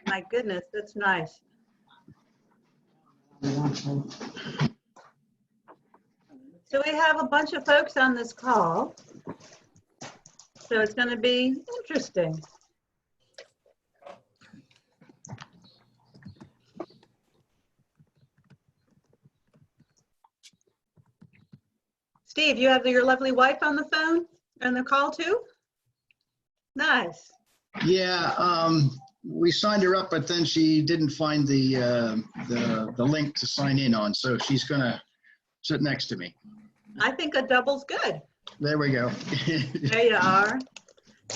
My goodness, that's nice. So we have a bunch of folks on this call. So it's going to be interesting. Steve, you have your lovely wife on the phone and the call too? Nice. Yeah, we signed her up, but then she didn't find the link to sign in on, so she's gonna sit next to me. I think a double's good. There we go. There you are.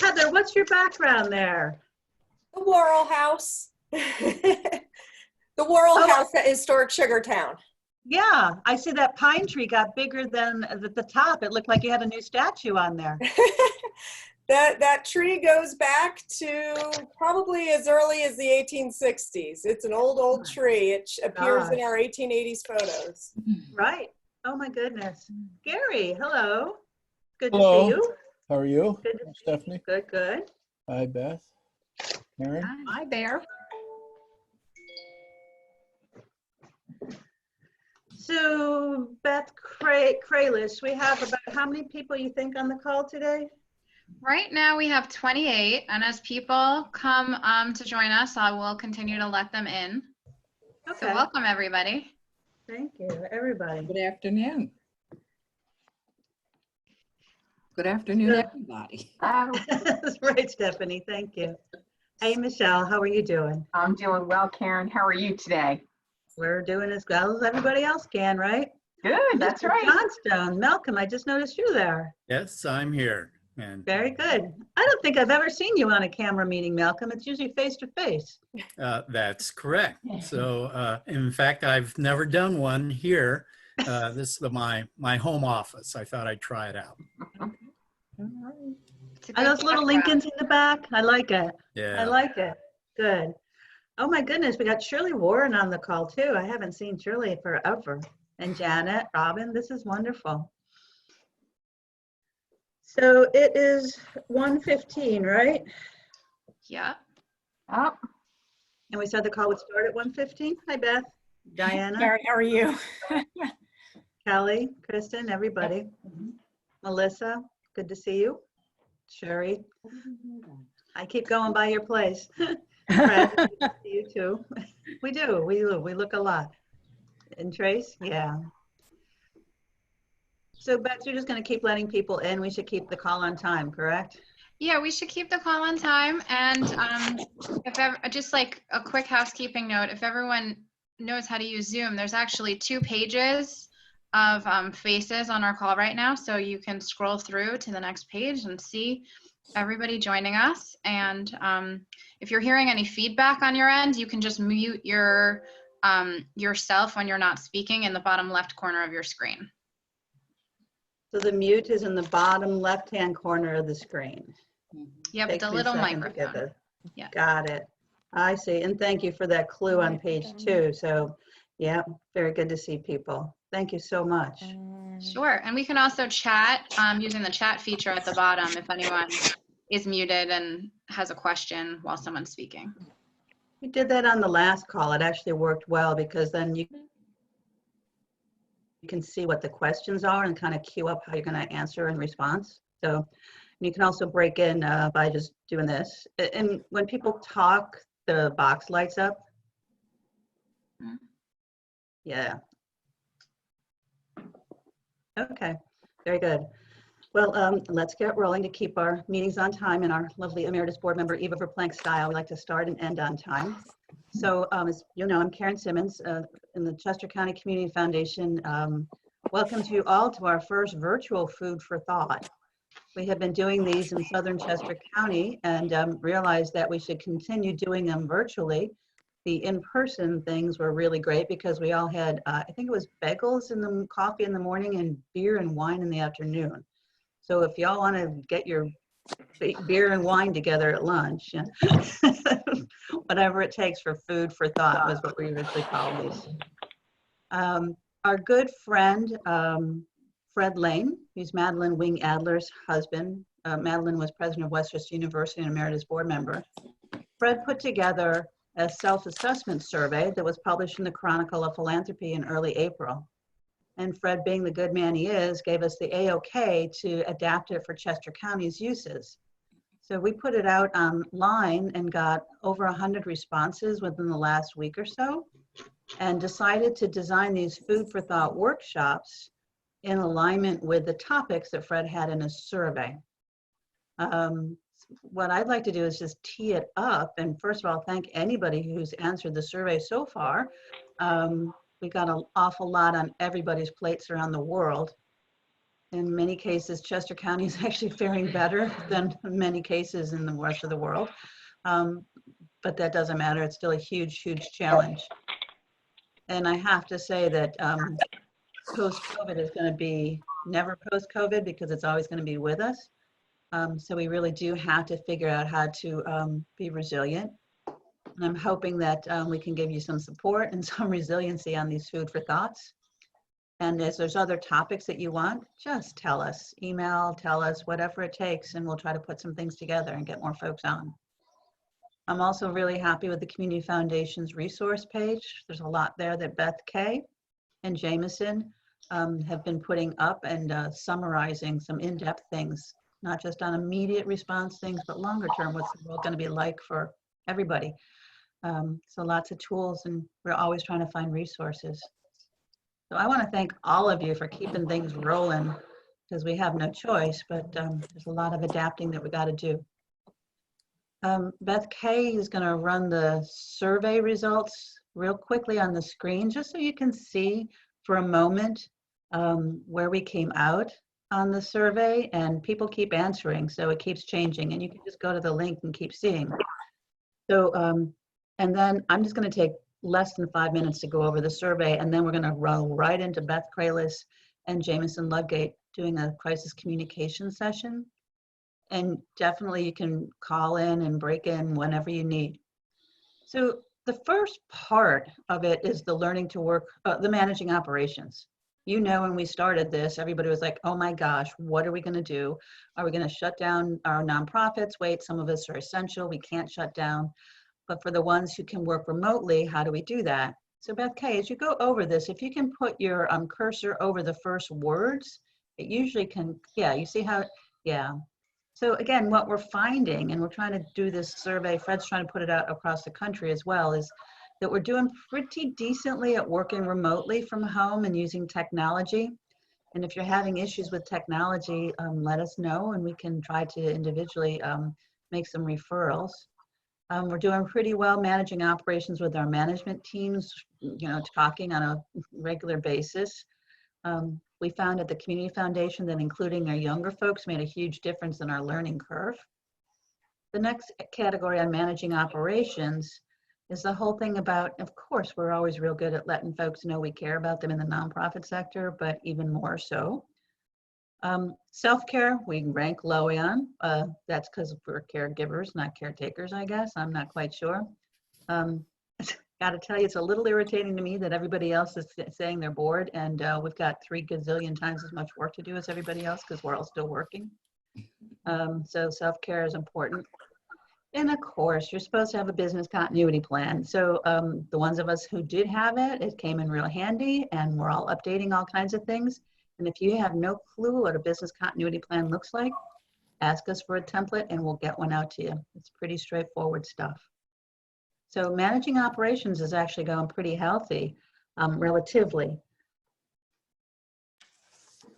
Heather, what's your background there? The Worrell House. The Worrell House at Historic Sugartown. Yeah, I see that pine tree got bigger than at the top. It looked like you had a new statue on there. That tree goes back to probably as early as the 1860s. It's an old tree. It appears in our 1880s photos. Right. Oh my goodness. Gary, hello. Good Hello. to see you. How are you? Good to see Stephanie. you. Good, good. Hi, Beth. Karen. Hi there. So Beth Krallis, we have about how many people you think on the call today? Right now we have 28, and as people come to join us, I will continue to let them in. Okay. So welcome, everybody. Thank you, everybody. Good afternoon. Good afternoon, everybody. That's right, Stephanie. Thank you. Hey, Michelle, how are you doing? I'm doing well, Karen. How are you today? We're doing as well as everybody else can, right? Good, that's Mr. right. Johnstone, Malcolm, I just noticed you there. Yes, I'm here. And Very good. I don't think I've ever seen you on a camera meeting, Malcolm. It's usually face to face. that's correct. So, in fact, I've never done one here. This is my home office. I thought I'd try it out. Are those little Lincolns in the back? I like it. Yeah. I like it. Good. Oh my goodness, we got Shirley Warren on the call too. I haven't seen Shirley forever. And Janet, Robin, this is wonderful. So it is 1:15, right? Yeah. Oh, And we said the call would start at 1:15. Hi, Beth, Diana, Karen, how are you? Kelly, Kristen, everybody. Melissa, good to see you. Sherry, I keep going by your place. Fred, good to see you too. We do. We look a lot. And Trace, yeah. So Beth, you're just going to keep letting people in. We should keep the call on time, correct? Yeah, we should keep the call on time. And just like a quick housekeeping note, if everyone knows how to use Zoom, there's actually 2 pages of faces on our call right now. So you can scroll through to the next page and see everybody joining us. And if you're hearing any feedback on your end, you can just mute your yourself when you're not speaking in the bottom left corner of your screen. So the mute is in the bottom left-hand corner of the screen. Yep, Takes it's a me little second to get microphone. Yeah. Got it. I see. And thank you for that clue on page 2. So yeah, very good to see people. Thank you so much. Sure, and we can also chat using the chat feature at the bottom if anyone is muted and has a question while someone's speaking. We did that on the last call. It actually worked well because then you can see what the questions are and kind of queue up how you're going to answer in response. So you can also break in by just doing this. And when people talk, the box lights up. Yeah. Okay, very good. Well, let's get rolling to keep our meetings on time in our lovely Emeritus Board Member Eva Verplank style. We like to start and end on time. So as you know, I'm Karen Simmons in the Chester County Community Foundation. Welcome to you all to our first virtual Food for Thought. We have been doing these in Southern Chester County and realized that we should continue doing them virtually. The in-person things were really great because we all had, I think it was bagels and the coffee in the morning and beer and wine in the afternoon. So if y'all want to get your beer and wine together at lunch, whatever it takes for food for thought was what we usually call these. Our good friend, Fred Lane, who's Madeline Wing Adler's husband. Madeline was president of West Chester University and emeritus board member. Fred put together a self-assessment survey that was published in the Chronicle of Philanthropy in early April. And Fred, being the good man he is, gave us the A-OK to adapt it for Chester County's uses. So we put it out online and got over 100 responses within the last week or so, and decided to design these food for thought workshops in alignment with the topics that Fred had in his survey. What I'd like to do is just tee it up, and first of all, thank anybody who's answered the survey so far. We got an awful lot on everybody's plates around the world. In many cases, Chester County is actually faring better than many cases in the rest of the world. But that doesn't matter. It's still a huge, huge challenge. And I have to say that post-COVID is going to be never post-COVID, because it's always going to be with us. So we really do have to figure out how to be resilient. And I'm hoping that we can give you some support and some resiliency on these food for thoughts. And if there's other topics that you want, just tell us, email, tell us, whatever it takes, and we'll try to put some things together and get more folks on. I'm also really happy with the Community Foundation's resource page. There's a lot there that Beth K. and Jamison have been putting up and summarizing some in-depth things, not just on immediate response things, but longer term, what's the world going to be like for everybody. So lots of tools, and we're always trying to find resources. So I want to thank all of you for keeping things rolling, because we have no choice, but there's a lot of adapting that we got to do. Beth K is going to run the survey results real quickly on the screen, just so you can see for a moment where we came out on the survey, and people keep answering, so it keeps changing, and you can just go to the link and keep seeing. So, and then I'm just going to take less than 5 minutes to go over the survey, and then we're going to roll right into Beth Krallis and Jamison Ludgate doing a crisis communication session. And definitely you can call in and break in whenever you need. So the first part of it is the learning to work, the managing operations. You know, when we started this, everybody was like, oh my gosh, what are we going to do? Are we going to shut down our nonprofits? Wait, some of us are essential. We can't shut down. But for the ones who can work remotely, how do we do that? So Beth K, as you go over this, if you can put your cursor over the first words, it usually can, yeah, you see how, yeah. So again, what we're finding, and we're trying to do this survey, Fred's trying to put it out across the country as well, is that we're doing pretty decently at working remotely from home and using technology. And if you're having issues with technology, let us know, and we can try to individually make some referrals. We're doing pretty well managing operations with our management teams, you know, talking on a regular basis. We found at the Community Foundation that including our younger folks made a huge difference in our learning curve. The next category on managing operations is the whole thing about, of course, we're always real good at letting folks know we care about them in the nonprofit sector, but even more so. Self-care, we rank low on. That's because we're caregivers, not caretakers, I guess. I'm not quite sure. Got to tell you, it's a little irritating to me that everybody else is saying they're bored, and we've got 3 gazillion times as much work to do as everybody else because we're all still working. So self-care is important. And of course, you're supposed to have a business continuity plan. So the ones of us who did have it, it came in real handy, and we're all updating all kinds of things. And if you have no clue what a business continuity plan looks like, ask us for a template and we'll get one out to you. It's pretty straightforward stuff. So managing operations is actually going pretty healthy, relatively.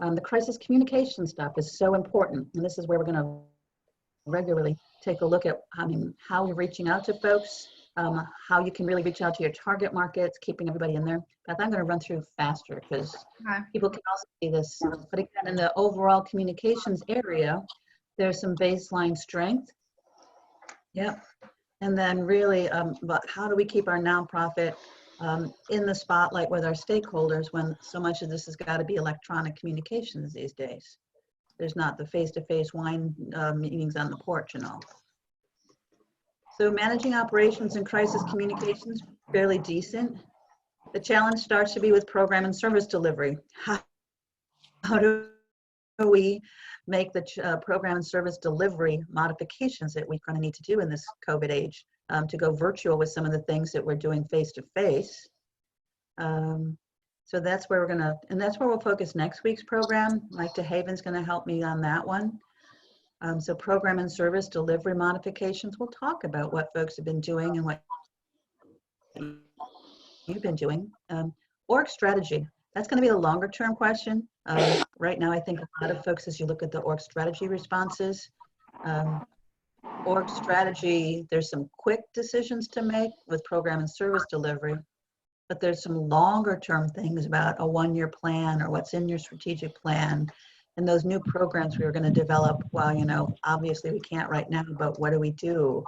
The crisis communication stuff is so important. And this is where we're going to regularly take a look at, how you're reaching out to folks, how you can really reach out to your target markets, keeping everybody in there. Beth, I'm going to run through faster because people can also see this. But again, in the overall communications area, there's some baseline strength. Yep. And then really, but how do we keep our nonprofit in the spotlight with our stakeholders when so much of this has got to be electronic communications these days? There's not the face-to-face wine meetings on the porch and all. So managing operations and crisis communications, fairly decent. The challenge starts to be with program and service delivery. How do we make the program and service delivery modifications that we're going to need to do in this COVID age? to go virtual with some of the things that we're doing face to face. So that's where that's where we'll focus next week's program. Mike DeHaven's going to help me on that one. So program and service delivery modifications, we'll talk about what folks have been doing and what you've been doing. Org strategy, that's going to be a longer term question. Right now, I think a lot of folks, as you look at the org strategy responses, org strategy, there's some quick decisions to make with program and service delivery, but there's some longer term things about a 1-year plan or what's in your strategic plan and those new programs we are going to develop. Well, you know, obviously we can't right now, but what do we do?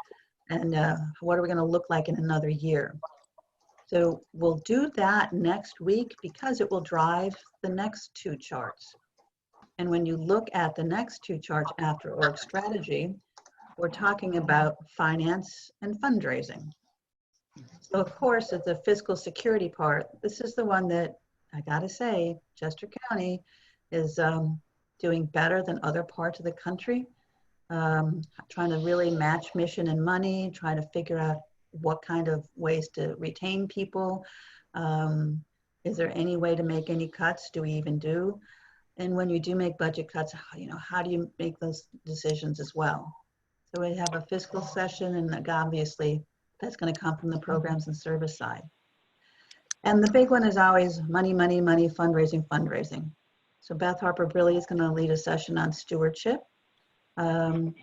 And what are we going to look like in another year? So we'll do that next week because it will drive the next 2 charts. And when you look at the next 2 charts after org strategy, we're talking about finance and fundraising. So of course, at the fiscal security part, this is the one that I gotta say, Chester County is doing better than other parts of the country. Trying to really match mission and money, trying to figure out what kind of ways to retain people. Is there any way to make any cuts? Do we even do? And when you do make budget cuts, you know, how do you make those decisions as well? So we have a fiscal session, and obviously that's going to come from the programs and service side. And the big one is always money, money, money, fundraising, fundraising. So Beth Harper-Briley is going to lead a session on stewardship. Some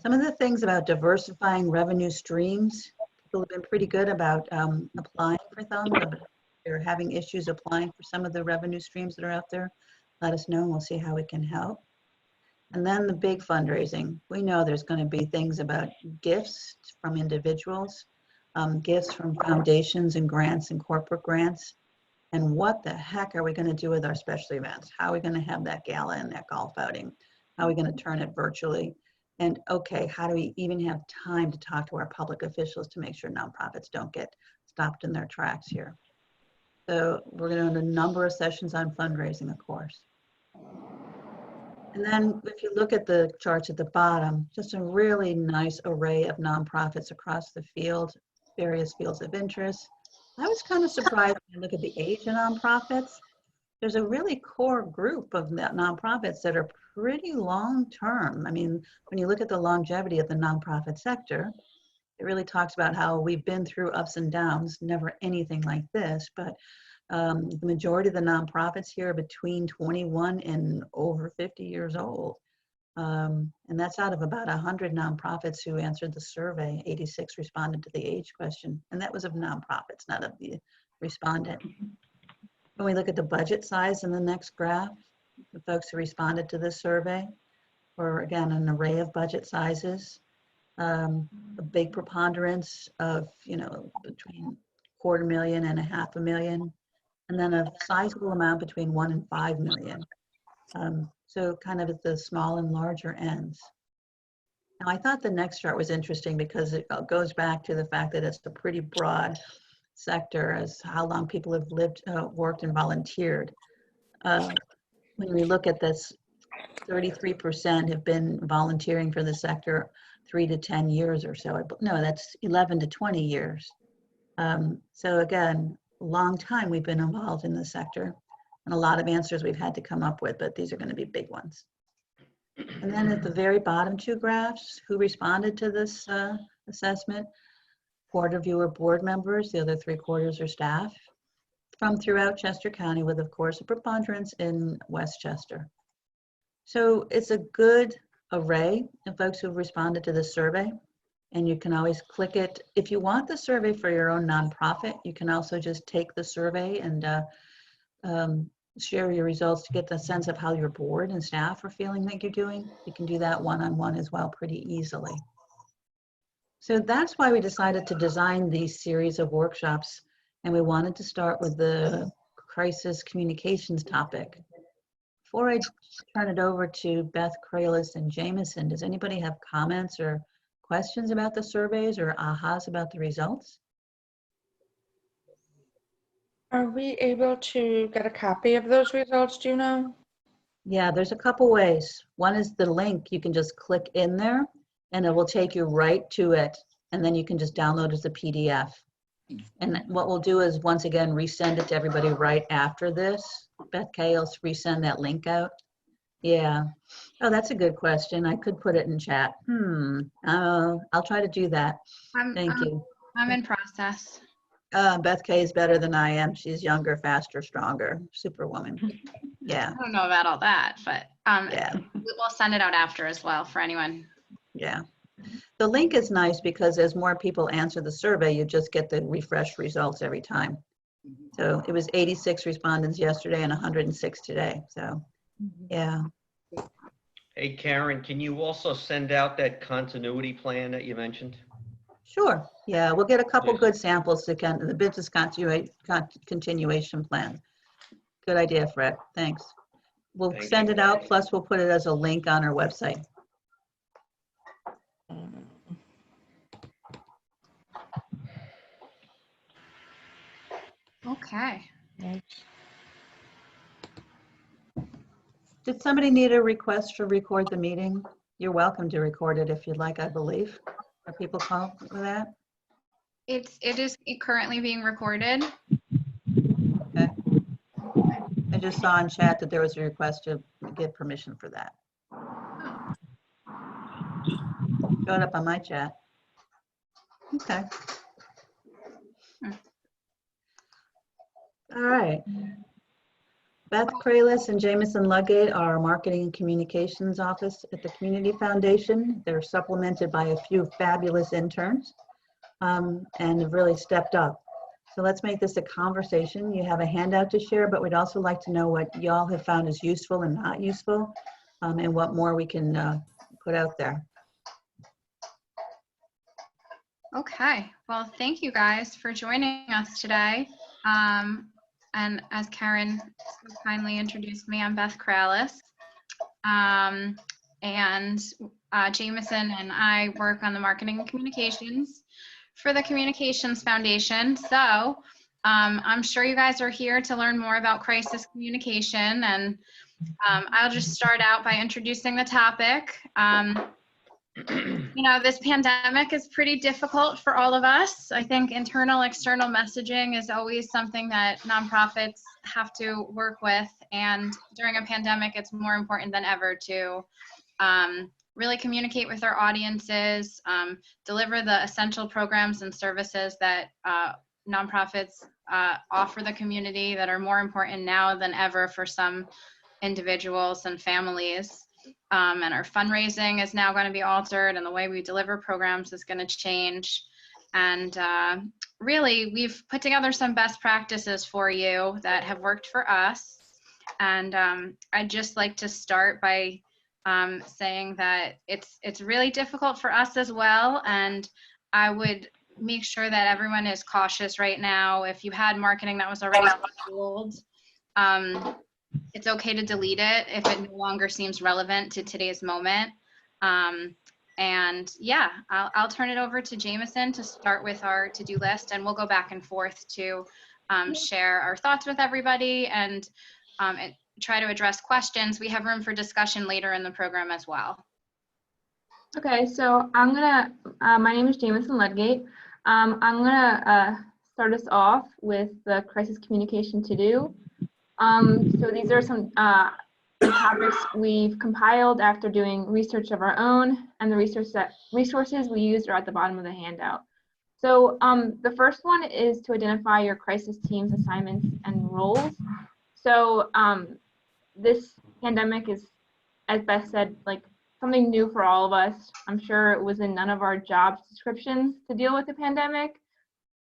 of the things about diversifying revenue streams, people have been pretty good about applying for them, but they're having issues applying for some of the revenue streams that are out there. Let us know and we'll see how we can help. And then the big fundraising. We know there's going to be things about gifts from individuals, gifts from foundations and grants and corporate grants. And what the heck are we going to do with our special events? How are we going to have that gala and that golf outing? How are we going to turn it virtually? And okay, how do we even have time to talk to our public officials to make sure nonprofits don't get stopped in their tracks here? So we're going to have a number of sessions on fundraising, of course. And then if you look at the charts at the bottom, just a really nice array of nonprofits across the field, various fields of interest. I was kind of surprised when you look at the age of nonprofits. There's a really core group of nonprofits that are pretty long-term. I mean, when you look at the longevity of the nonprofit sector, it really talks about how we've been through ups and downs, never anything like this, but the majority of the nonprofits here are between 21 and over 50 years old. And that's out of about 100 nonprofits who answered the survey. 86 responded to the age question, and that was of nonprofits, not of the respondent. When we look at the budget size in the next graph, the folks who responded to this survey were, again, an array of budget sizes, a big preponderance of, you know, between $250,000 and $500,000, and then a sizable amount between 1 and 5 million. So kind of at the small and larger ends. Now I thought the next chart was interesting because it goes back to the fact that it's a pretty broad sector as how long people have lived, worked and volunteered. When we look at this, 33% have been volunteering for the sector 3 to 10 years or so. No, that's 11 to 20 years. So again, long time we've been involved in the sector, and a lot of answers we've had to come up with, but these are going to be big ones. And then at the very bottom 2 graphs, who responded to this assessment? 1/4 of you are board members, the other 3/4 are staff from throughout Chester County, with of course a preponderance in Westchester. So it's a good array of folks who've responded to this survey. And you can always click it. If you want the survey for your own nonprofit, you can also just take the survey and share your results to get the sense of how your board and staff are feeling that you're doing. You can do that one-on-one as well pretty easily. So that's why we decided to design these series of workshops. And we wanted to start with the crisis communications topic. Before I turn it over to Beth, Krallis, and Jamison, does anybody have comments or questions about the surveys or ahas about the results? Are we able to get a copy of those results, do you know? Yeah, there's a couple ways. One is the link. You can just click in there and it will take you right to it. and then you can just download as a PDF. And what we'll do is, once again, resend it to everybody right after this. Beth Kay will resend that link out. Yeah. Oh, that's a good question. I could put it in chat. I'll try to do that. Thank you. I'm in process. Beth Kay is better than I am. She's younger, faster, stronger, superwoman. Yeah. I don't know about all that, but Yeah. we'll send it out after as well for anyone. Yeah. The link is nice because as more people answer the survey, you just get the refreshed results every time. So it was 86 respondents yesterday and 106 today. So yeah. Hey, Karen, can you also send out that continuity plan that you mentioned? Sure. Yeah, we'll get a couple Yes. good samples to the business continuation plan. Good idea, Fred. Thanks. We'll Thank send you. it out, plus we'll put it as a link on our website. Okay. Did somebody need a request to record the meeting? You're welcome to record it if you'd like, I believe. Are people called for that? It is currently being recorded. Okay. I just saw in chat that there was a request to get permission for that. Showed up on my chat. Okay. All right. Beth Krallis and Jamison Ludgate are our Marketing and Communications Office at the Community Foundation. They're supplemented by a few fabulous interns and have really stepped up. So let's make this a conversation. You have a handout to share, but we'd also like to know what y'all have found is useful and not useful, and what more we can put out there. Okay. Well, thank you guys for joining us today. And as Karen so kindly introduced me, I'm Beth Krallis. And Jamison and I work on the marketing and communications for the Communications Foundation. So I'm sure you guys are here to learn more about crisis communication. And I'll just start out by introducing the topic. You know, this pandemic is pretty difficult for all of us. I think internal, external messaging is always something that nonprofits have to work with. And during a pandemic, it's more important than ever to really communicate with our audiences, deliver the essential programs and services that nonprofits offer the community that are more important now than ever for some individuals and families. And our fundraising is now going to be altered, and the way we deliver programs is going to change. And really, we've put together some best practices for you that have worked for us. And I'd just like to start by saying that it's really difficult for us as well. And I would make sure that everyone is cautious right now. If you had marketing that was already scheduled, it's okay to delete it if it no longer seems relevant to today's moment. And yeah, I'll turn it over to Jamison to start with our to-do list, and we'll go back and forth to share our thoughts with everybody and try to address questions. We have room for discussion later in the program as well. Okay, so I'm gonna, my name is Jamison Ludgate. I'm gonna start us off with the crisis communication to-do. So these are some topics we've compiled after doing research of our own, and the resources we used are at the bottom of the handout. So the first one is to identify your crisis team's assignments and roles. So this pandemic is, as Beth said, like something new for all of us. I'm sure it was in none of our job descriptions to deal with the pandemic.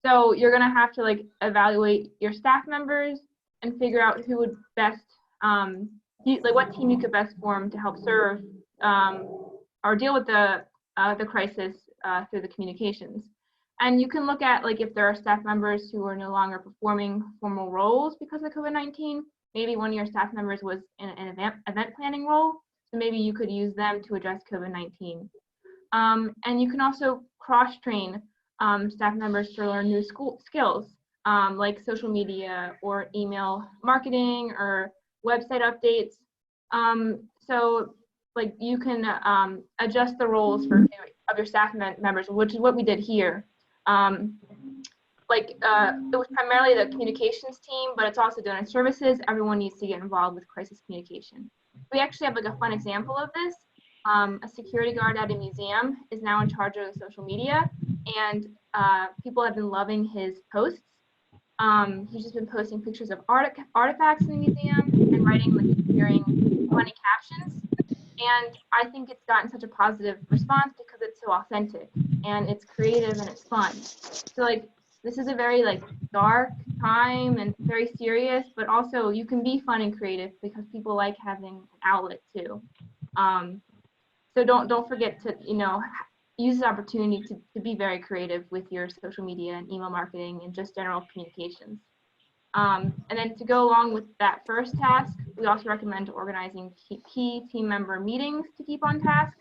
So you're gonna have to like evaluate your staff members and figure out who would best, like what team you could best form to help serve or deal with the crisis through the communications. And you can look at like if there are staff members who are no longer performing formal roles because of COVID-19. Maybe one of your staff members was in an event planning role, so maybe you could use them to address COVID-19. And you can also cross-train staff members to learn new skills. Like social media or email marketing or website updates. So like you can adjust the roles of your staff members, which is what we did here. It was primarily the communications team, but it's also donor services. Everyone needs to get involved with crisis communication. We actually have like a fun example of this. A security guard at a museum is now in charge of the social media, and people have been loving his posts. He's just been posting pictures of artifacts in the museum and writing like endearing, funny captions. And I think it's gotten such a positive response because it's so authentic and it's creative and it's fun. So like this is a very like dark time and very serious, but also you can be fun and creative because people like having an outlet too. So don't forget to, you know, use the opportunity to be very creative with your social media and email marketing and just general communications. And then to go along with that first task, we also recommend organizing key team member meetings to keep on task.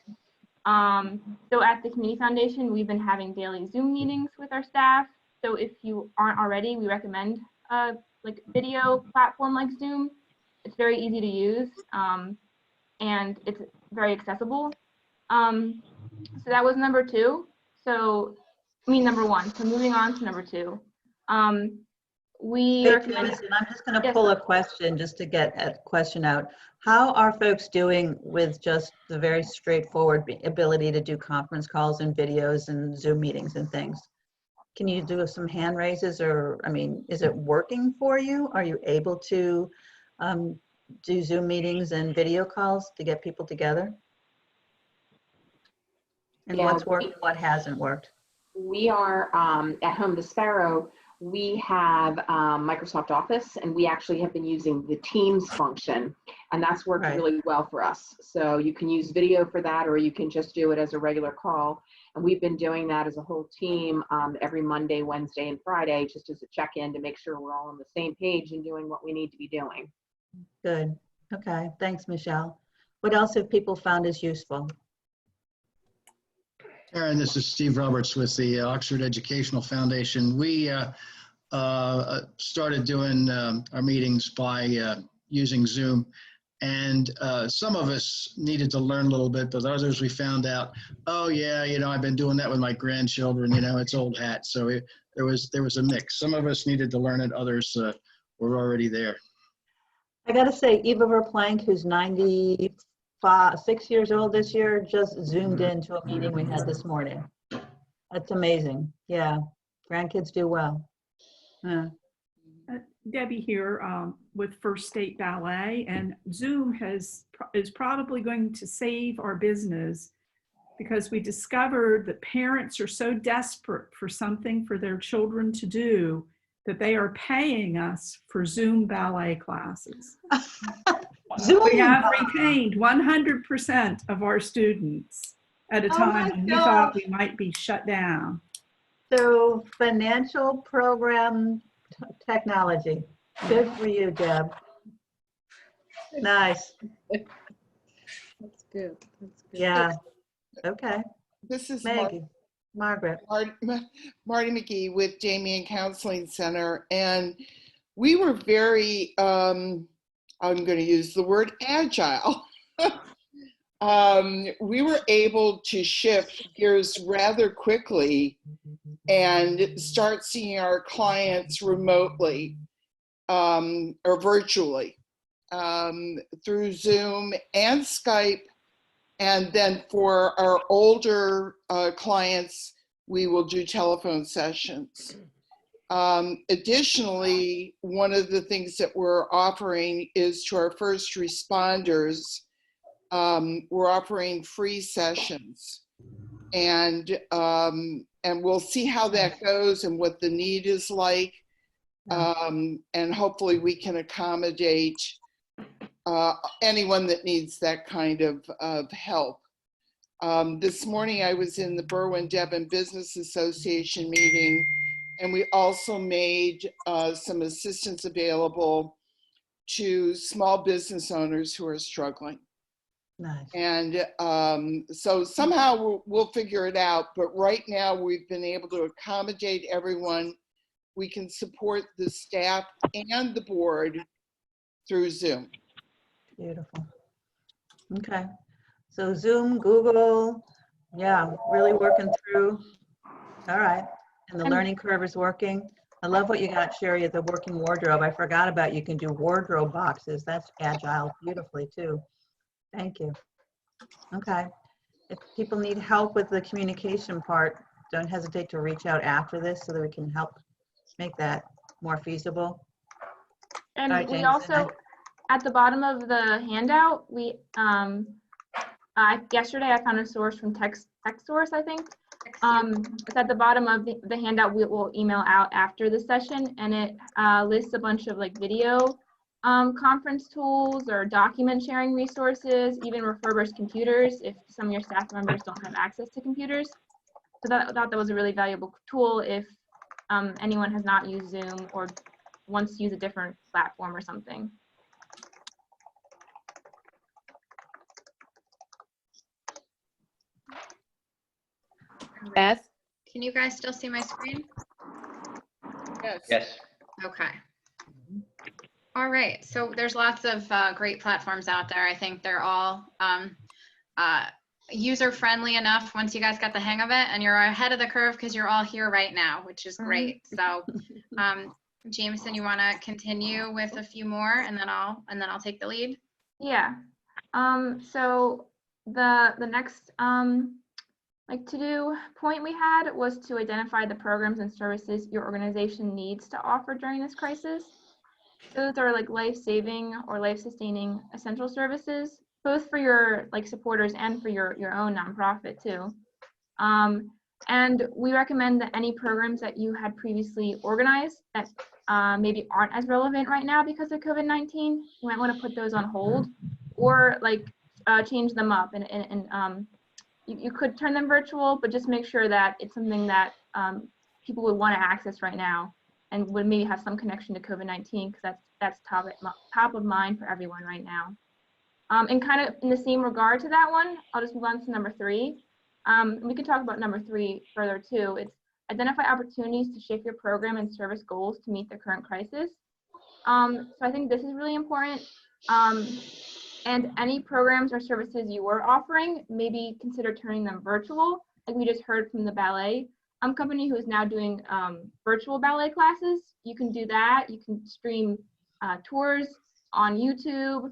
So at the Community Foundation, we've been having daily Zoom meetings with our staff. So if you aren't already, we recommend like a video platform like Zoom. It's very easy to use and it's very accessible. So that was number two. Number one. So moving on to number two. Hey, Jamison, I'm just going to pull a question just to get a question out. How are folks doing with just the very straightforward ability to do conference calls and videos and Zoom meetings and things? Can you do some hand raises, or, I mean, is it working for you? Are you able to do Zoom meetings and video calls to get people together? And Yeah, what's worked, what hasn't worked? We are at Home to Sparrow. We have Microsoft Office, and we actually have been using the Teams function, and that's worked really well for us. So you can use video for that, or you can just do it as a regular call. And we've been doing that as a whole team every Monday, Wednesday, and Friday, just as a check-in to make sure we're all on the same page and doing what we need to be doing. Good. Okay. Thanks, Michelle. What else have people found as useful? Aaron, this is Steve Roberts with the Oxford Educational Foundation. We started doing our meetings by using Zoom, and some of us needed to learn a little bit, but others we found out, oh yeah, you know, I've been doing that with my grandchildren, you know, it's old hat. So there was a mix. Some of us needed to learn it, others were already there. I got to say, Eva Verplank, who's 96 years old this year, just zoomed into a meeting we had this morning. That's amazing. Yeah, grandkids do well. Debbie here with First State Ballet, and Zoom is probably going to save our business because we discovered that parents are so desperate for something for their children to do that they are paying us for Zoom ballet classes. Zoom. We have retained 100% of our students at a time when we thought we might be shut down. So financial program technology. Good for you, Deb. Nice. That's good. That's good. Yeah. Okay. This is Maggie. Margaret. Marty McGee with Damien Counseling Center. And we were very, I'm going to use the word agile. We were able to shift gears rather quickly and start seeing our clients remotely or virtually through Zoom and Skype. And then for our older clients, we will do telephone sessions. Additionally, one of the things that we're offering is to our first responders, we're offering free sessions. And we'll see how that goes and what the need is like. And hopefully we can accommodate anyone that needs that kind of help. This morning I was in the Berwyn-Devon Business Association meeting, and we also made some assistance available to small business owners who are struggling. Nice. And so somehow we'll figure it out, but right now we've been able to accommodate everyone. We can support the staff and the board through Zoom. Beautiful. Okay. So Zoom, Google, yeah, really working through. All right. And the learning curve is working. I love what you got, Sherry, at the working wardrobe. I forgot about you can do wardrobe boxes. That's agile beautifully too. Thank you. Okay. If people need help with the communication part, don't hesitate to reach out after this so that we can help make that more feasible. And All right, we James, also, at the bottom of the handout, we yesterday I found a source from TechSource, I think. It's at the bottom of the handout we will email out after the session, and it lists a bunch of like video conference tools or document sharing resources, even refurbished computers if some of your staff members don't have access to computers. So I thought that was a really valuable tool if anyone has not used Zoom or wants to use a different platform or something. Beth? Can you guys still see my screen? Yes. Yes. Okay. All right. So there's lots of great platforms out there. I think they're all user-friendly enough once you guys got the hang of it, and you're ahead of the curve because you're all here right now, which is great. So Jamison, you want to continue with a few more, and then I'll take the lead. Yeah. So the next like to-do point we had was to identify the programs and services your organization needs to offer during this crisis. Those are like life-saving or life-sustaining essential services, both for your like supporters and for your own nonprofit too. And we recommend that any programs that you had previously organized that maybe aren't as relevant right now because of COVID-19, you might want to put those on hold or like change them up. And you could turn them virtual, but just make sure that it's something that people would want to access right now and would maybe have some connection to COVID-19 because that's top of mind for everyone right now. And kind of in the same regard to that one, I'll just move on to number 3. We can talk about number 3 further too. It's identify opportunities to shift your program and service goals to meet the current crisis. So I think this is really important. And any programs or services you were offering, maybe consider turning them virtual. Like we just heard from the ballet company who is now doing virtual ballet classes. You can do that. You can stream tours on YouTube,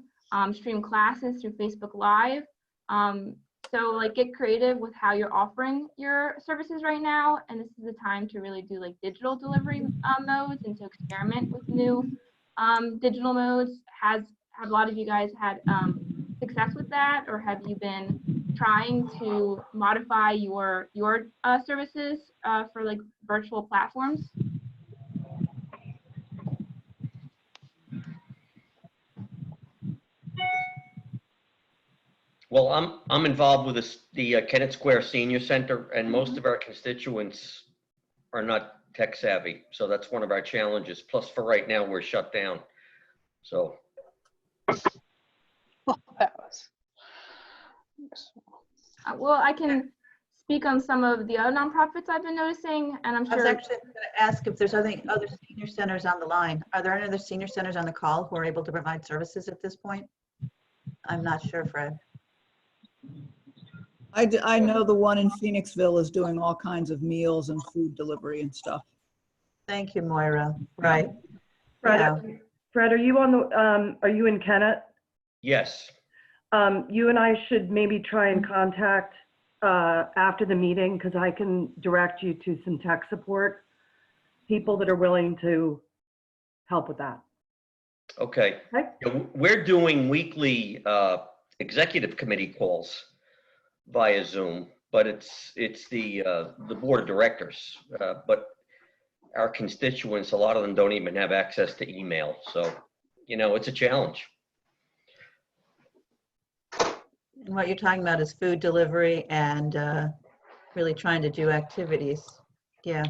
stream classes through Facebook Live. So like get creative with how you're offering your services right now. And this is the time to really do like digital delivery modes and to experiment with new digital modes. Have a lot of you guys had success with that, or have you been trying to modify your services for like virtual platforms? Well, I'm involved with the Kennett Square Senior Center, and most of our constituents are not tech savvy. So that's one of our challenges. Plus, for right now, we're shut down. So. Well, that was. Well, I can speak on some of the other nonprofits I've been noticing, and I'm sure. I was actually going to ask if there's other senior centers on the line. Are there any other senior centers on the call who are able to provide services at this point? I'm not sure, Fred. I know the one in Phoenixville is doing all kinds of meals and food delivery and stuff. Thank you, Moira. Right. Fred, Yeah. Fred, are you on the? Are you in Kennett? Yes. You and I should maybe try and contact after the meeting, because I can direct you to some tech support people that are willing to help with that. Okay. Okay. Yeah, we're doing weekly executive committee calls via Zoom, but it's the board of directors. But our constituents, a lot of them don't even have access to email. So, it's a challenge. And what you're talking about is food delivery and really trying to do activities. Yeah.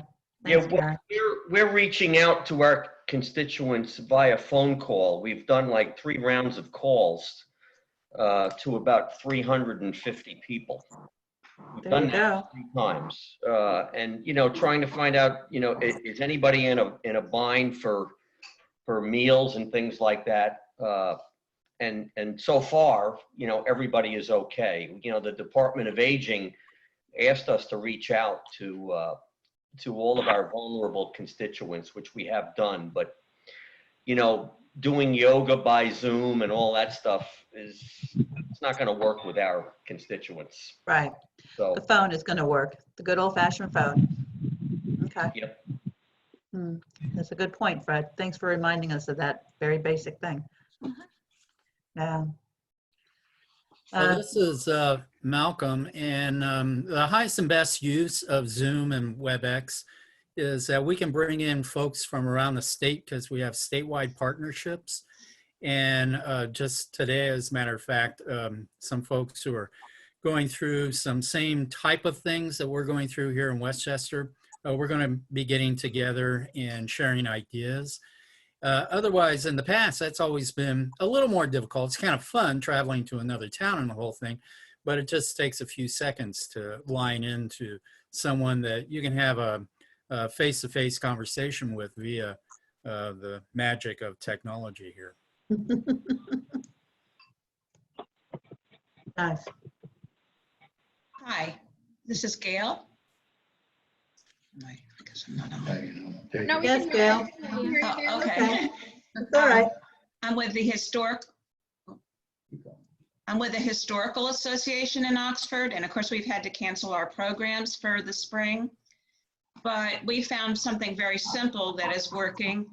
Thanks, Yeah, we're reaching out to our constituents via phone call. We've done like 3 rounds of calls to about 350 people. We've There done you that go. 3 times, and trying to find out, is anybody in a bind for meals and things like that. and so far, you know, everybody is okay. You know, the Department of Aging asked us to reach out to all of our vulnerable constituents, which we have done. But, you know, doing yoga by Zoom and all that stuff it's not going to work with our constituents. Right. So The phone is going to work. The good old-fashioned phone. Okay. Yep. That's a good point, Fred. Thanks for reminding us of that very basic thing. Yeah. So this is Malcolm, and the highest and best use of Zoom and WebEx is that we can bring in folks from around the state because we have statewide partnerships. And just today, as a matter of fact, some folks who are going through some same type of things that we're going through here in Westchester, we're going to be getting together and sharing ideas. Otherwise, in the past, that's always been a little more difficult. It's kind of fun traveling to another town and the whole thing, but it just takes a few seconds to line into someone that you can have a face-to-face conversation with via the magic of technology here. Nice. Hi, this is Gail. I guess I'm not on. No, we Yes, can Gail. hear you. Oh, okay. It's all right. I'm with the Historical Association in Oxford, and of course we've had to cancel our programs for the spring. But we found something very simple that is working.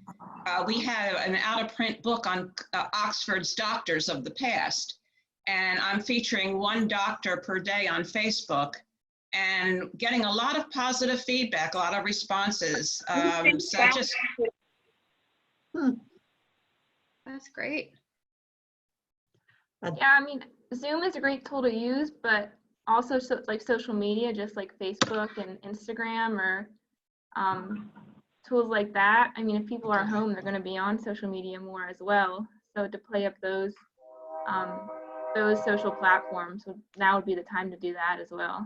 We have an out-of-print book on Oxford's doctors of the past, and I'm featuring one doctor per day on Facebook and getting a lot of positive feedback, a lot of responses. So just That's great. Yeah, I mean, Zoom is a great tool to use, but also like social media, just like Facebook and Instagram or tools like that. I mean, if people are home, they're going to be on social media more as well. So to play up those social platforms, now would be the time to do that as well.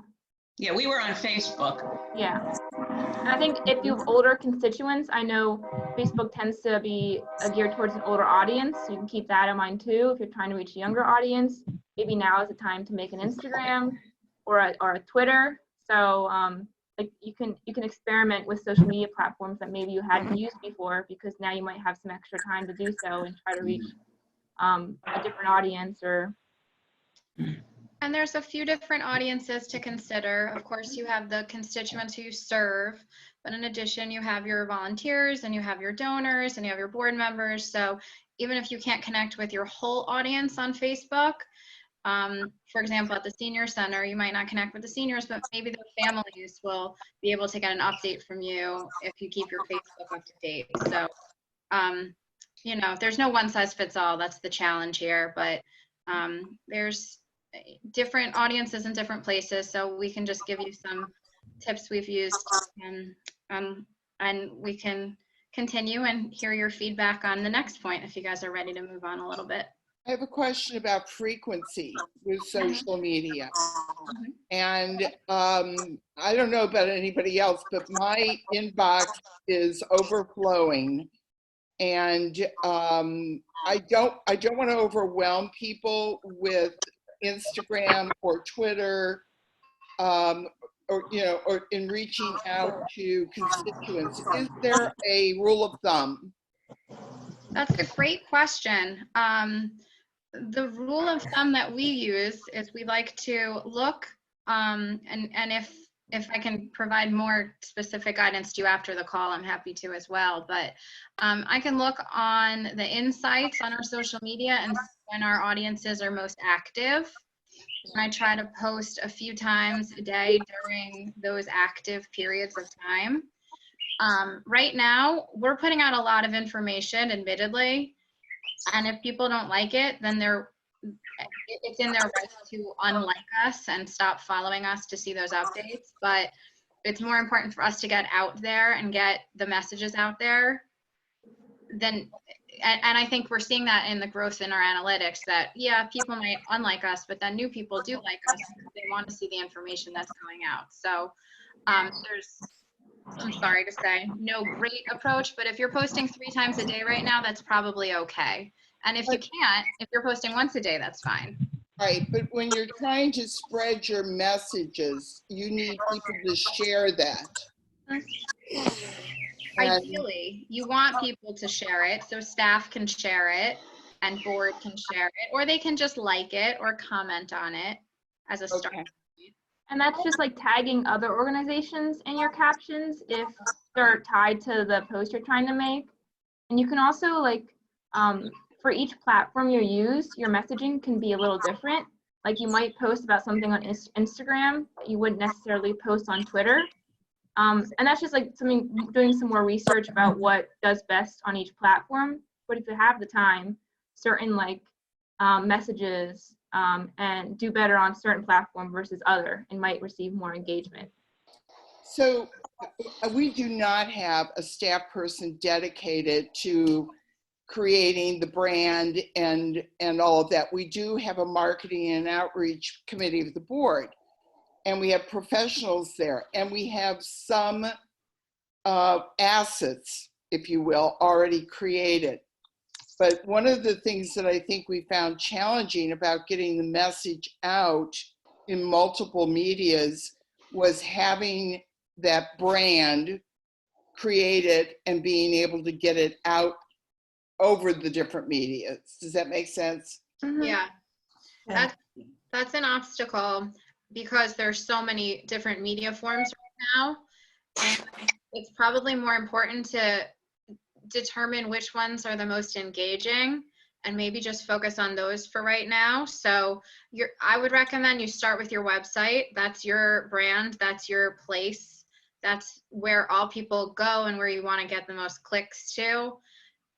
yeah, we were on Facebook. Yeah. And I think if you have older constituents, I know Facebook tends to be geared towards an older audience. So you can keep that in mind too. If you're trying to reach a younger audience, maybe now is the time to make an Instagram or a Twitter. So like you can experiment with social media platforms that maybe you hadn't used before, because now you might have some extra time to do so and try to reach a different audience or. And there's a few different audiences to consider. Of course, you have the constituents who you serve, but in addition, you have your volunteers and you have your donors and you have your board members. So even if you can't connect with your whole audience on Facebook, for example, at the senior center, you might not connect with the seniors, but maybe their families will be able to get an update from you if you keep your Facebook up to date. So, you know, there's no one size fits all. That's the challenge here, but there's different audiences in different places, so we can just give you some tips we've used, and we can continue and hear your feedback on the next point if you guys are ready to move on a little bit. I have a question about frequency with social media. And I don't know about anybody else, but my inbox is overflowing. And I don't want to overwhelm people with Instagram or Twitter, or in reaching out to constituents. Is there a rule of thumb? That's a great question. The rule of thumb that we use is we like to look, and if I can provide more specific guidance to you after the call, I'm happy to as well. But I can look on the insights on our social media and when our audiences are most active. And I try to post a few times a day during those active periods of time. Right now, we're putting out a lot of information, admittedly, and if people don't like it, then it's in their right to unlike us and stop following us to see those updates. But it's more important for us to get out there and get the messages out there than, and I think we're seeing that in the growth in our analytics that, yeah, people might unlike us, but then new people do like us because they want to see the information that's going out. So there's, I'm sorry to say, no great approach, but if you're posting 3 times a day right now, that's probably okay. And if you can't, if you're posting once a day, that's fine. Right, but when you're trying to spread your messages, you need people to share that. And Ideally, you want people to share it, so staff can share it and board can share it, or they can just like it or comment on it as a start. okay. And that's just like tagging other organizations in your captions if they're tied to the post you're trying to make. And you can also like, for each platform you use, your messaging can be a little different. Like you might post about something on Instagram that you wouldn't necessarily post on Twitter. And that's just like doing some more research about what does best on each platform. But if you have the time, certain like messages and do better on certain platform versus other and might receive more engagement. So we do not have a staff person dedicated to creating the brand and all of that. We do have a marketing and outreach committee of the board, and we have professionals there, and we have some assets, if you will, already created. But one of the things that I think we found challenging about getting the message out in multiple medias was having that brand created and being able to get it out over the different medias. Does that make sense? Mm-hmm. Yeah, that's an obstacle because there's so many different media forms right now, and it's probably more important to determine which ones are the most engaging and maybe just focus on those for right now. So I would recommend you start with your website. That's your brand, that's your place, that's where all people go and where you want to get the most clicks to.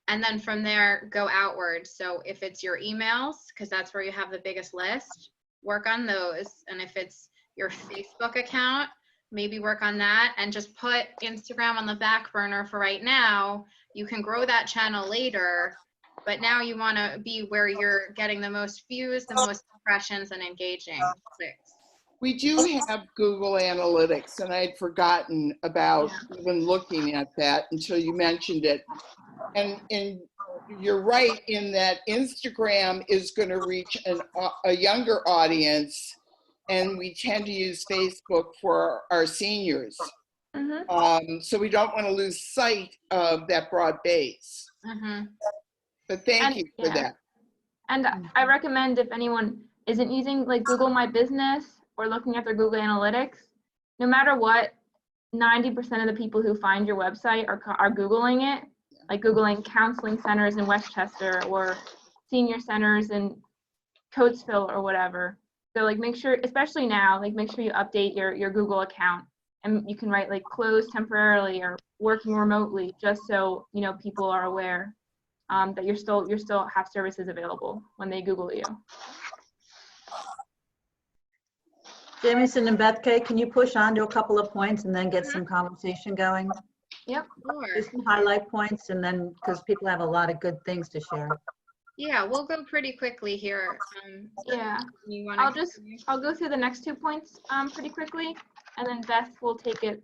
And then from there, go outward. So if it's your emails, because that's where you have the biggest list, work on those. And if it's your Facebook account, maybe work on that and just put Instagram on the back burner for right now. You can grow that channel later, but now you want to be where you're getting the most views, the most impressions, and engaging clicks. We do have Google Analytics, and I'd forgotten about even looking at that until you mentioned it. And you're right in that Instagram is going to reach a younger audience, and we tend to use Facebook for our seniors. Mm-hmm. So we don't want to lose sight of that broad base. Mm-hmm. But thank you for that. And I recommend if anyone isn't using like Google My Business or looking at their Google Analytics, no matter what, 90% of the people who find your website are Googling it. Like Googling counseling centers in Westchester or senior centers in Coatesville or whatever. So like make sure, especially now, like make sure you update your Google account, and you can write like closed temporarily or working remotely, just so you know people are aware that you're still have services available when they Google you. Jamison and Beth K, can you push on to a couple of points and then get some conversation going? Yep, sure. Just some highlight points, and then because people have a lot of good things to share. Yeah, we'll go pretty quickly here. I'll go through the next 2 points pretty quickly, and then Beth will take it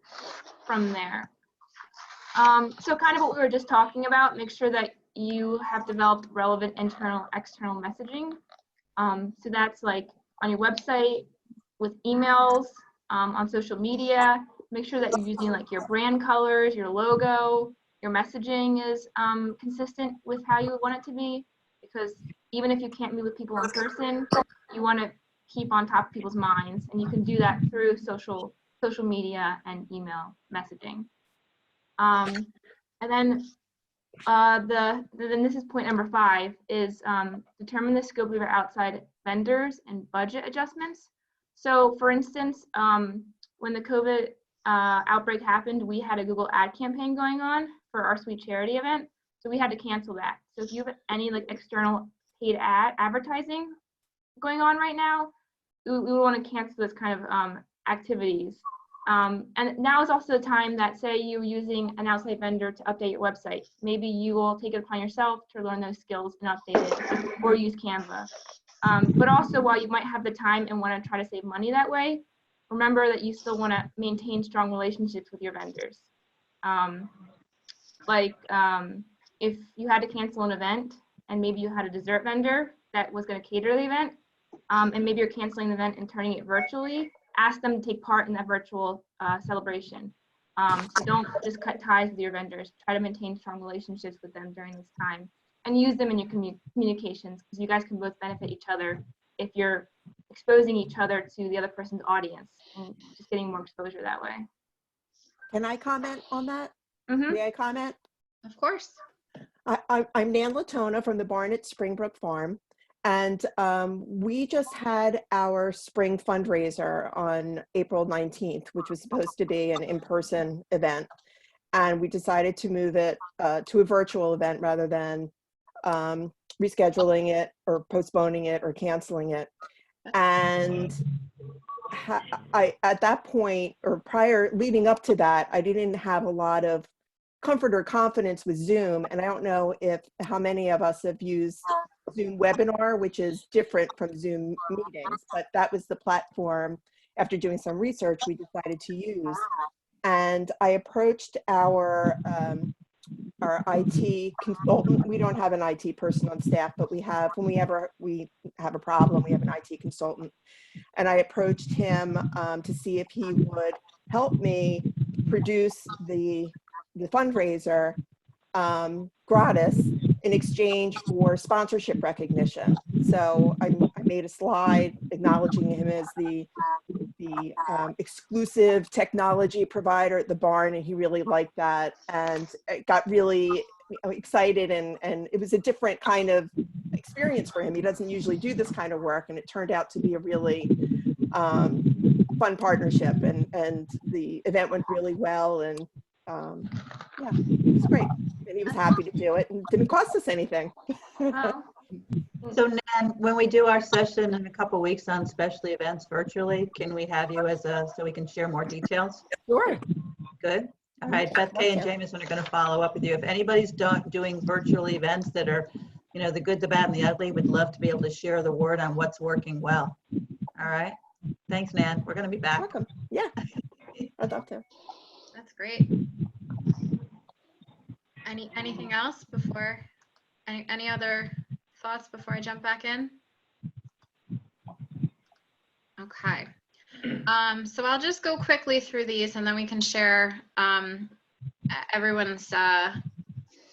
from there. So kind of what we were just talking about, make sure that you have developed relevant internal, external messaging. So that's like on your website, with emails, on social media. Make sure that you're using like your brand colors, your logo, your messaging is consistent with how you want it to be, because even if you can't meet with people in person, you want to keep on top of people's minds, and you can do that through social media and email messaging. And then then this is point number 5 is determine the scope of your outside vendors and budget adjustments. So for instance, when the COVID outbreak happened, we had a Google ad campaign going on for our Sweet Charity event. So we had to cancel that. So if you have any like external paid advertising going on right now, we would want to cancel this kind of activities. And now is also the time that, say you're using an outside vendor to update your website. Maybe you will take it upon yourself to learn those skills and update it, or use Canva. But also, while you might have the time and want to try to save money that way, remember that you still want to maintain strong relationships with your vendors. If you had to cancel an event and maybe you had a dessert vendor that was going to cater the event, and maybe you're canceling the event and turning it virtually, ask them to take part in that virtual celebration. So don't just cut ties with your vendors. Try to maintain strong relationships with them during this time and use them in your communications, because you guys can both benefit each other if you're exposing each other to the other person's audience and just getting more exposure that way. Can I comment on that? May I comment? Of course. I'm Nan Latona from the barn at Springbrook Farm. And we just had our spring fundraiser on April 19th, which was supposed to be an in-person event. And we decided to move it to a virtual event rather than rescheduling it or postponing it or canceling it. And at that point, or leading up to that, I didn't have a lot of comfort or confidence with Zoom. And I don't know how many of us have used Zoom webinar, which is different from Zoom meetings, but that was the platform, after doing some research, we decided to use. And I approached our IT consultant. We don't have an IT person on staff, but we have, when we have a problem, we have an IT consultant. And I approached him to see if he would help me produce the fundraiser gratis in exchange for sponsorship recognition. So I made a slide acknowledging him as the exclusive technology provider at the barn, and he really liked that and got really excited, and it was a different kind of experience for him. He doesn't usually do this kind of work, and it turned out to be a really fun partnership, and the event went really well, and yeah, it was great. And he was happy to do it, and didn't cost us anything. So Nan, when we do our session in a couple weeks on specialty events virtually, can we have you so we can share more details? Sure. Good. All right, Beth Kay and Jamison are going to follow up with you. If anybody's doing virtual events that are, the good, the bad, and the ugly, we'd love to be able to share the word on what's working well. All right. Thanks, Nan. We're going to be back. Welcome. Yeah, I'd love to. That's great. Anything else before? Any other thoughts before I jump back in? Okay. So I'll just go quickly through these, and then we can share everyone's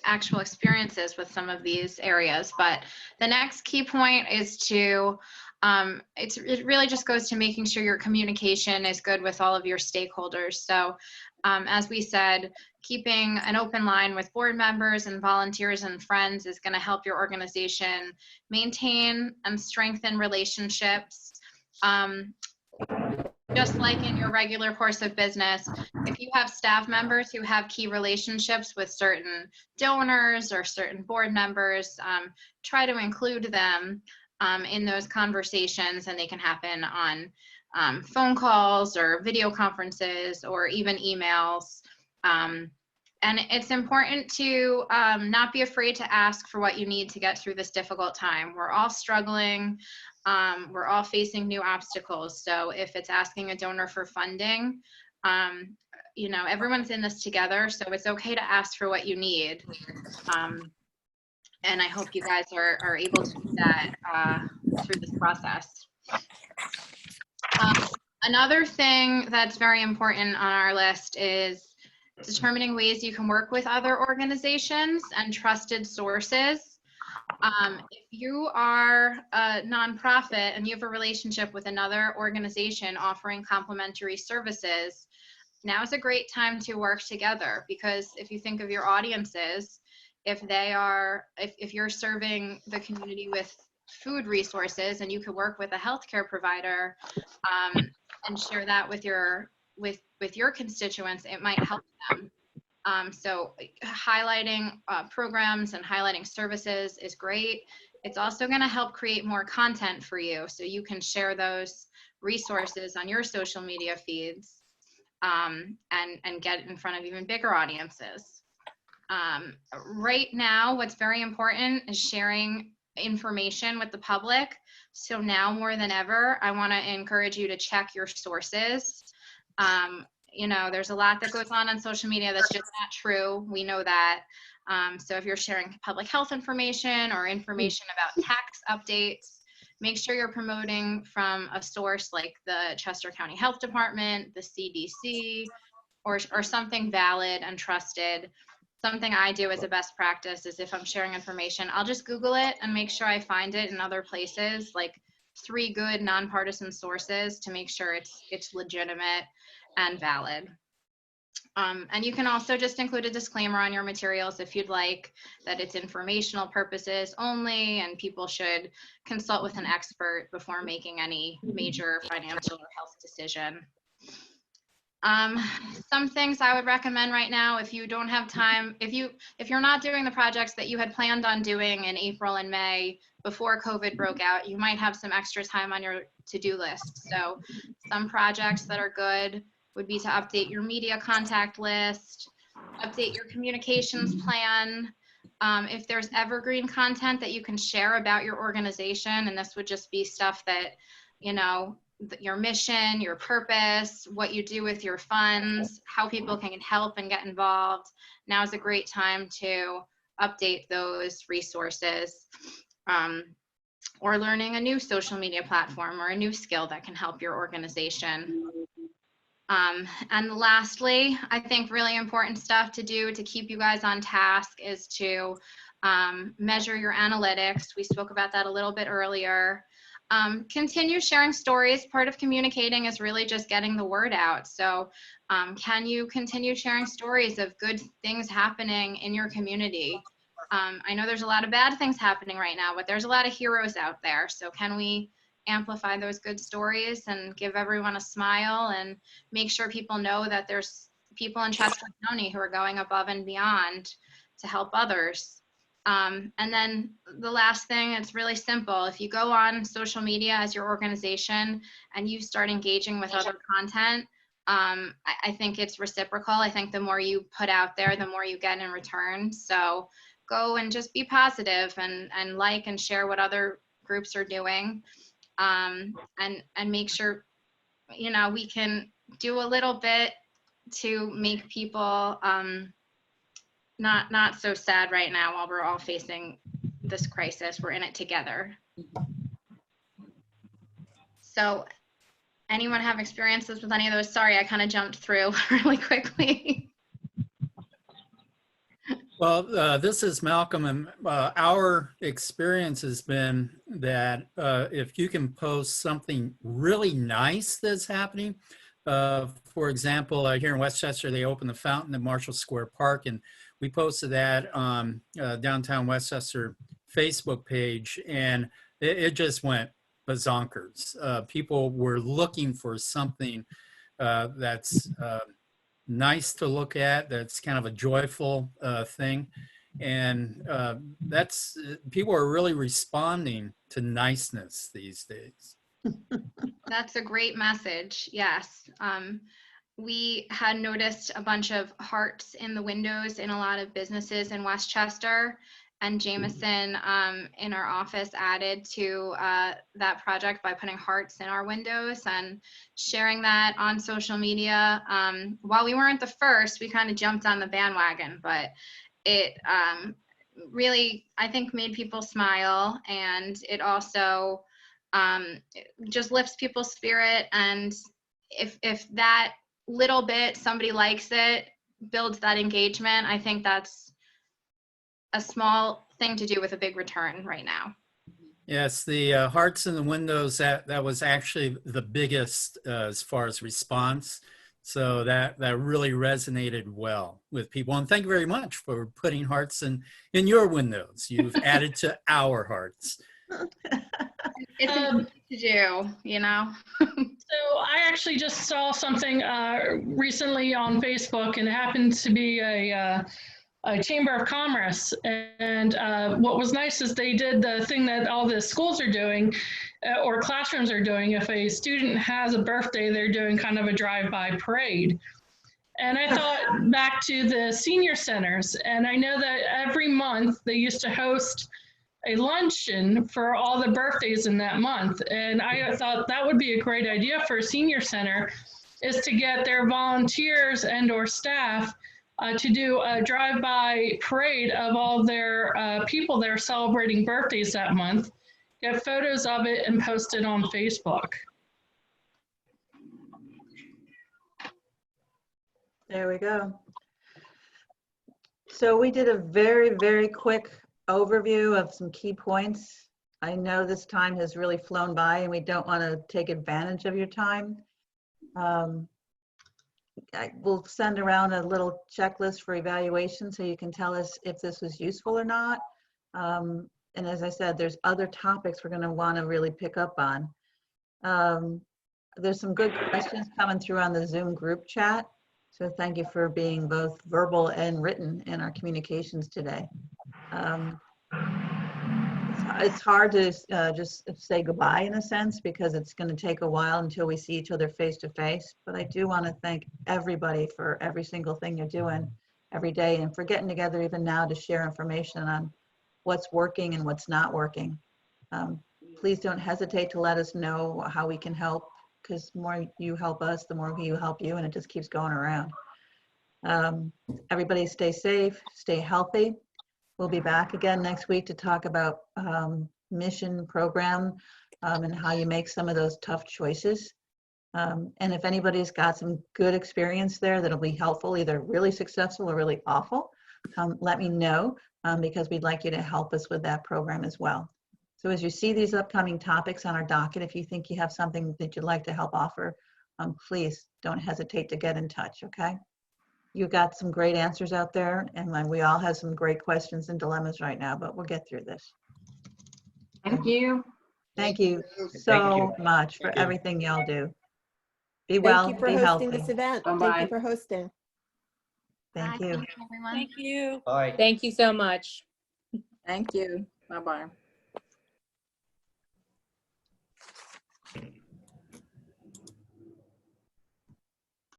actual experiences with some of these areas. But the next key point is to, it really just goes to making sure your communication is good with all of your stakeholders. So as we said, keeping an open line with board members and volunteers and friends is going to help your organization maintain and strengthen relationships. Just like in your regular course of business, if you have staff members who have key relationships with certain donors or certain board members, try to include them in those conversations, and they can happen on phone calls or video conferences or even emails. And it's important to not be afraid to ask for what you need to get through this difficult time. We're all struggling. We're all facing new obstacles. So if it's asking a donor for funding, everyone's in this together. So it's okay to ask for what you need. And I hope you guys are able to do that through this process. Another thing that's very important on our list is determining ways you can work with other organizations and trusted sources. If you are a nonprofit and you have a relationship with another organization offering complementary services, now is a great time to work together, because if you think of your audiences, if you're serving the community with food resources and you could work with a healthcare provider and share that with your constituents, it might help them. So highlighting programs and highlighting services is great. It's also going to help create more content for you, so you can share those resources on your social media feeds and get in front of even bigger audiences. Right now, what's very important is sharing information with the public. So now more than ever, I want to encourage you to check your sources. There's a lot that goes on social media that's just not true. We know that. So if you're sharing public health information or information about tax updates, make sure you're promoting from a source like the Chester County Health Department, the CDC, or something valid and trusted. Something I do as a best practice is if I'm sharing information, I'll just Google it and make sure I find it in other places, like 3 good nonpartisan sources to make sure it's legitimate and valid. And you can also just include a disclaimer on your materials if you'd like, that it's informational purposes only and people should consult with an expert before making any major financial or health decision. Some things I would recommend right now, if you don't have time, if you're not doing the projects that you had planned on doing in April and May before COVID broke out, you might have some extra time on your to-do list. So some projects that are good would be to update your media contact list, update your communications plan. If there's evergreen content that you can share about your organization, and this would just be stuff that, you know, your mission, your purpose, what you do with your funds, how people can help and get involved. Now is a great time to update those resources. Or learning a new social media platform or a new skill that can help your organization. And lastly, I think really important stuff to do to keep you guys on task is to measure your analytics. We spoke about that a little bit earlier. Continue sharing stories. Part of communicating is really just getting the word out. So can you continue sharing stories of good things happening in your community? I know there's a lot of bad things happening right now, but there's a lot of heroes out there. So can we amplify those good stories and give everyone a smile and make sure people know that there's people in Chester County who are going above and beyond to help others? And then the last thing, it's really simple. If you go on social media as your organization and you start engaging with other content, I think it's reciprocal. I think the more you put out there, the more you get in return. So go and just be positive and like and share what other groups are doing. And make sure, you know, we can do a little bit to make people not so sad right now while we're all facing this crisis. We're in it together. So anyone have experiences with any of those? Sorry, I kind of jumped through really quickly. Well, this is Malcolm, and our experience has been that if you can post something really nice that's happening, for example, here in Westchester, they opened the fountain at Marshall Square Park, and we posted that on Downtown Westchester Facebook page, and it just went bazonkers. People were looking for something that's nice to look at, that's kind of a joyful thing, and that's people are really responding to niceness these days. That's a great message. Yes. We had noticed a bunch of hearts in the windows in a lot of businesses in Westchester, and Jamison in our office added to that project by putting hearts in our windows and sharing that on social media. While we weren't the first, we kind of jumped on the bandwagon, but it really, I think, made people smile, and it also just lifts people's spirit. And if that little bit, somebody likes it, builds that engagement, I think that's a small thing to do with a big return right now. Yes, the hearts in the windows, that was actually the biggest as far as response. So that really resonated well with people. And thank you very much for putting hearts in your windows. You've added to our hearts. It's important to do, you know. So I actually just saw something recently on Facebook, and it happened to be a Chamber of Commerce. And what was nice is they did the thing that all the schools are doing or classrooms are doing. If a student has a birthday, they're doing kind of a drive-by parade. And I thought back to the senior centers, and I know that every month they used to host a luncheon for all the birthdays in that month. And I thought that would be a great idea for a senior center, is to get their volunteers and or staff to do a drive-by parade of all their people there celebrating birthdays that month, get photos of it and post it on Facebook. There we go. So we did a very, very quick overview of some key points. I know this time has really flown by and we don't want to take advantage of your time. We'll send around a little checklist for evaluation so you can tell us if this was useful or not. And as I said, there's other topics we're going to want to really pick up on. There's some good questions coming through on the Zoom group chat. So thank you for being both verbal and written in our communications today. It's hard to just say goodbye in a sense because it's going to take a while until we see each other face to face. But I do want to thank everybody for every single thing you're doing every day and for getting together even now to share information on what's working and what's not working. Please don't hesitate to let us know how we can help, because the more you help us, the more we help you, and it just keeps going around. Everybody stay safe, stay healthy. We'll be back again next week to talk about mission program and how you make some of those tough choices. And if anybody's got some good experience there that'll be helpful, either really successful or really awful, let me know because we'd like you to help us with that program as well. So as you see these upcoming topics on our docket, if you think you have something that you'd like to help offer, please don't hesitate to get in touch, okay? You've got some great answers out there, and we all have some great questions and dilemmas right now, but we'll get through this. Thank you. Thank you so much for everything y'all do. Be well, Thank you for be hosting healthy. this event. Thank Bye-bye. you for hosting. Thank you. Everyone. Thank you. Bye. Thank you so much. Thank you. Bye-bye.